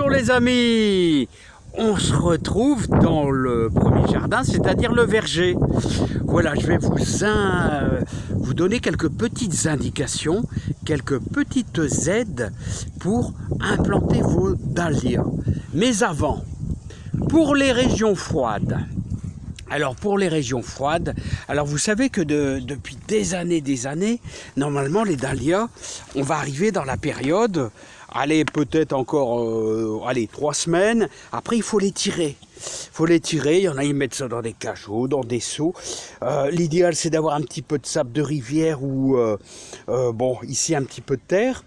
Bonjour les amis, on se retrouve dans le premier jardin, c'est-à-dire le verger. Voilà, je vais vous donner quelques petites indications, quelques petites aides pour implanter vos dahlias. Mais avant, pour les régions froides, alors vous savez que depuis des années, normalement les dahlias, on va arriver dans la période, allez peut-être encore 3 semaines, après il faut les tirer. Il y en a qui mettent ça dans des cajots, dans des seaux. L'idéal c'est d'avoir un petit peu de sable de rivière ou ici un petit peu de terre.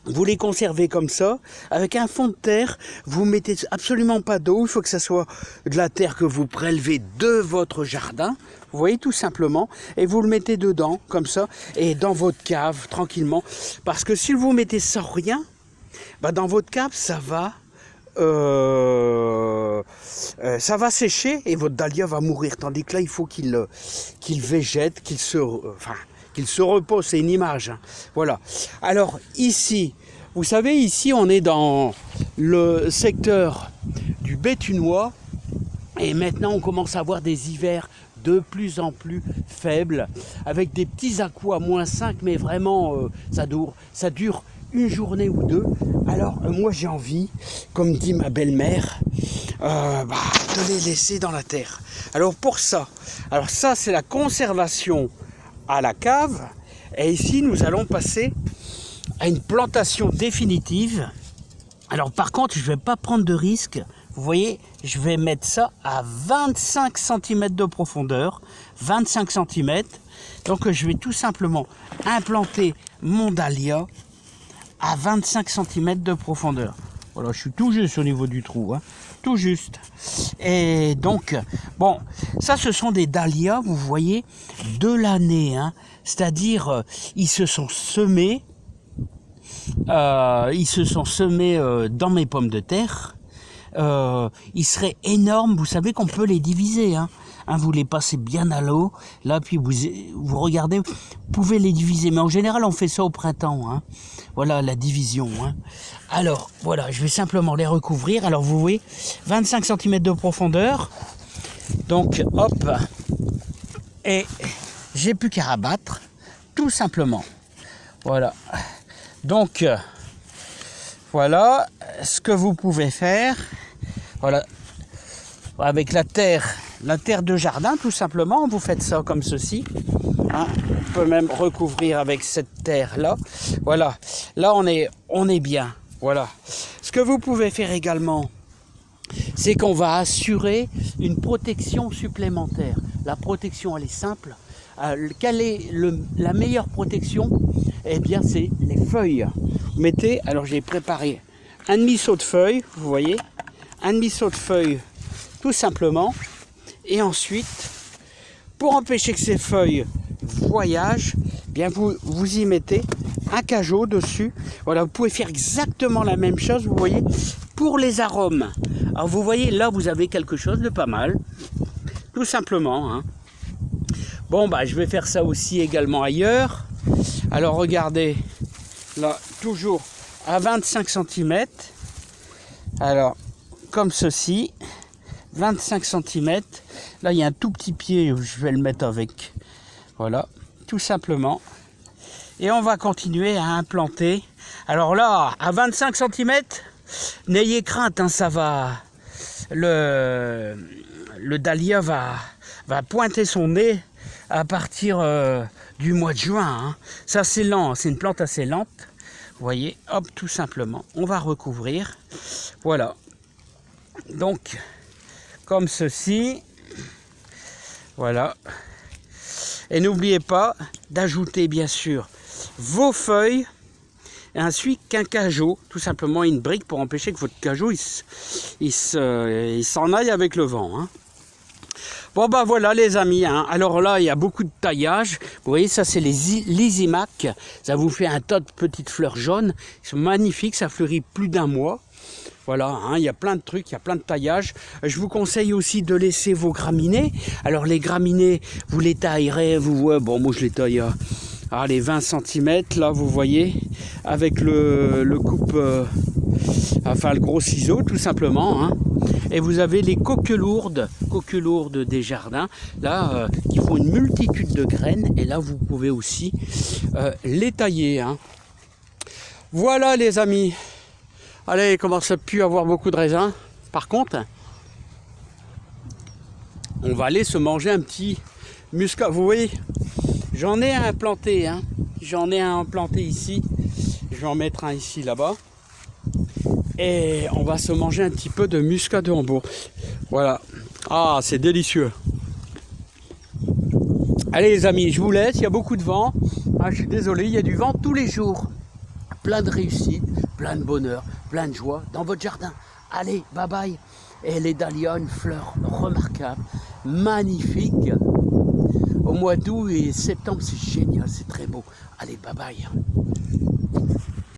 Vous les conservez comme ça, avec un fond de terre, vous mettez absolument pas d'eau, il faut que ça soit de la terre que vous prélevez de votre jardin, vous voyez tout simplement, et vous le mettez dedans, comme ça, et dans votre cave, tranquillement, parce que si vous mettez sans rien, dans votre cave, ça va sécher, et votre dahlia va mourir, tandis que là, il faut qu'il végète, qu'il se repose, c'est une image. Hein. Voilà. Alors ici, vous savez, ici on est dans le secteur du Béthunois et maintenant on commence à avoir des hivers de plus en plus faibles avec des petits à-coups à -5, mais vraiment ça dure une journée ou deux. Alors moi j'ai envie, comme dit ma belle-mère, de les laisser dans la terre. Alors pour ça, c'est la conservation à la cave, et ici nous allons passer à une plantation définitive. Alors par contre je ne vais pas prendre de risque, vous voyez, je vais mettre ça à 25 cm de profondeur, 25 cm, donc je vais tout simplement implanter mon dahlia à 25 cm de profondeur. Voilà, je suis tout juste au niveau du trou, hein, tout juste. Et donc, bon, ça ce sont des dahlias, vous voyez, de l'année, hein, c'est-à-dire ils se sont semés dans mes pommes de terre. Ils seraient énormes, vous savez qu'on peut les diviser, hein. Vous les passez bien à l'eau, là, puis vous regardez, vous pouvez les diviser, mais en général on fait ça au printemps, hein. Voilà la division, hein. Alors voilà, je vais simplement les recouvrir. Alors vous voyez, 25 cm de profondeur, donc hop, et j'ai plus qu'à rabattre, tout simplement. Voilà, donc voilà ce que vous pouvez faire. Voilà, avec la terre de jardin, tout simplement, vous faites ça comme ceci. Hein, on peut même recouvrir avec cette terre là. Voilà, là on est bien. Voilà. Ce que vous pouvez faire également, c'est qu'on va assurer une protection supplémentaire. La protection, elle est simple. Quelle est la meilleure protection? Eh bien, c'est les feuilles. Vous mettez, alors j'ai préparé un demi-seau de feuilles, vous voyez, un demi-seau de feuilles, tout simplement. Et ensuite, pour empêcher que ces feuilles voyagent, bien vous y mettez un cajot dessus. Voilà, vous pouvez faire exactement la même chose, vous voyez, pour les arômes. Alors vous voyez, là vous avez quelque chose de pas mal, tout simplement. Hein. Bon, je vais faire ça aussi également ailleurs. Alors regardez, là, toujours à 25 cm. Alors, comme ceci, 25 cm. Là, il y a un tout petit pied, je vais le mettre avec. Voilà, tout simplement. Et on va continuer à implanter. Alors là, à 25 cm, n'ayez crainte, hein, ça va. Le dahlia va pointer son nez à partir du mois de juin. Hein. Ça, c'est lent, c'est une plante assez lente. Vous voyez, hop, tout simplement, on va recouvrir. Voilà. Donc, comme ceci. Voilà. Et n'oubliez pas d'ajouter, bien sûr, vos feuilles, et ensuite qu'un cajot, tout simplement une brique pour empêcher que votre cajot il s'en aille avec le vent. Hein. Bon voilà les amis, hein. Alors là il y a beaucoup de taillage, vous voyez ça c'est les lysimaques, ça vous fait un tas de petites fleurs jaunes, ils sont magnifiques, ça fleurit plus d'1 mois. Voilà, hein, il y a plein de trucs, il y a plein de taillages. Je vous conseille aussi de laisser vos graminées. Alors les graminées, vous les taillerez, moi je les taille allez, 20 cm, là, vous voyez, avec le coupe, enfin le gros ciseau, tout simplement. Hein. Et vous avez les coquelourdes des jardins, là, qui font une multitude de graines. Et là, vous pouvez aussi les tailler. Hein. Voilà, les amis. Allez, il commence à plus avoir beaucoup de raisins. Par contre, on va aller se manger un petit muscat. Vous voyez, j'en ai un planté. Hein. J'en ai un planté ici. Je vais en mettre un ici, là-bas. Et on va se manger un petit peu de muscat de Hambourg. Voilà. Ah, c'est délicieux. Allez, les amis, je vous laisse. Il y a beaucoup de vent. Ah, je suis désolé, il y a du vent tous les jours. Plein de réussite, plein de bonheur, plein de joie dans votre jardin. Allez, bye bye. Et les dahlias, une fleur remarquable, magnifique. Au mois d'août et septembre, c'est génial, c'est très beau. Allez, bye bye.